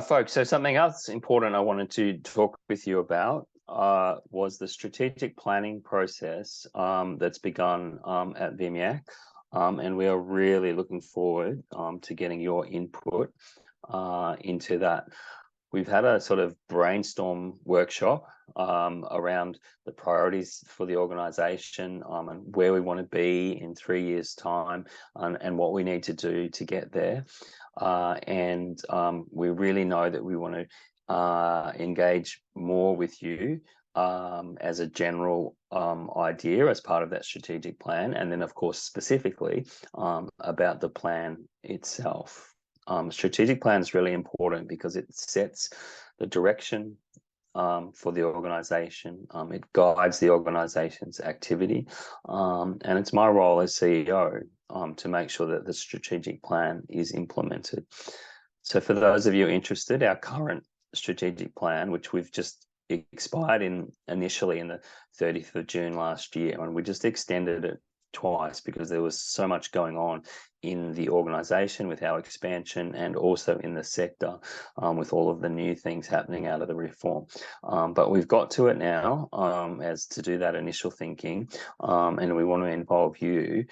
Folks, so something else important I wanted to talk with you about was the strategic planning process that's begun at VMIAC. And we are really looking forward to getting your input into that. We've had a sort of brainstorm workshop around the priorities for the organisation and where we want to be in 3 years' time and what we need to do to get there. And we really know that we want to engage more with you as a general idea as part of that strategic plan. And then, of course, specifically about the plan itself. Strategic plan is really important because it sets the direction for the organization. It guides the organization's activity. And it's my role as CEO to make sure that the strategic plan is implemented. So for those of you interested, our current strategic plan, which we've just expired initially in the 30th of June last year, and we just extended it twice because there was so much going on in the organization with our expansion and also in the sector with all of the new things happening out of the reform. But we've got to it now as to do that initial thinking, and we want to involve you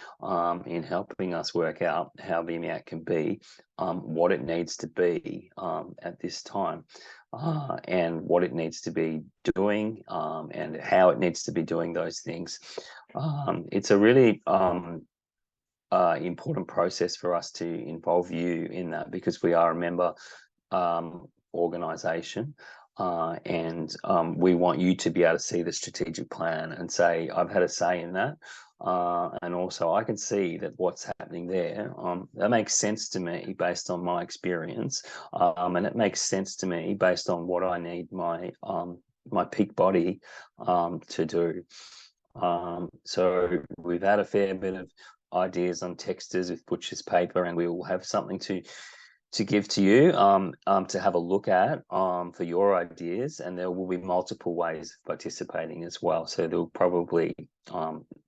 in helping us work out how VMIAC can be what it needs to be at this time. And what it needs to be doing and how it needs to be doing those things. It's a really important process for us to involve you in that because we are a member organisation and we want you to be able to see the strategic plan and say, I've had a say in that. And also I can see that what's happening there, that makes sense to me based on my experience. And it makes sense to me based on what I need my peak body to do. So we've had a fair bit of ideas on texters with butcher's paper, and we will have something to give to you to have a look at for your ideas, and there will be multiple ways of participating as well. So there'll probably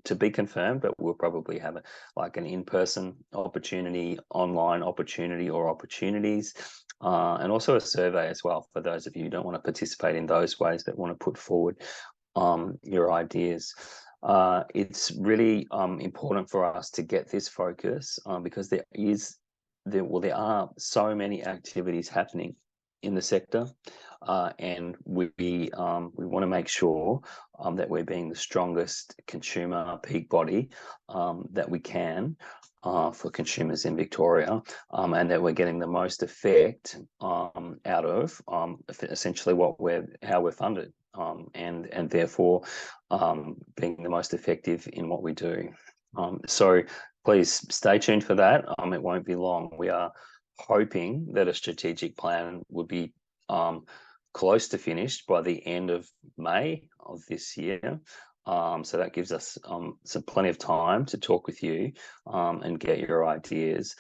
to be confirmed, but we'll probably have an in-person opportunity, online opportunity, or opportunities, and also a survey as well for those of you who don't want to participate in those ways but want to put forward your ideas. It's really important for us to get this focus because there are so many activities happening in the sector, and we want to make sure that we're being the strongest consumer peak body that we can for consumers in Victoria, and that we're getting the most effect out of essentially how we're funded, and therefore being the most effective in what we do. So please stay tuned for that. It won't be long. We are hoping that a strategic plan would be close to finished by the end of May of this year. So that gives us plenty of time to talk with you and get your ideas.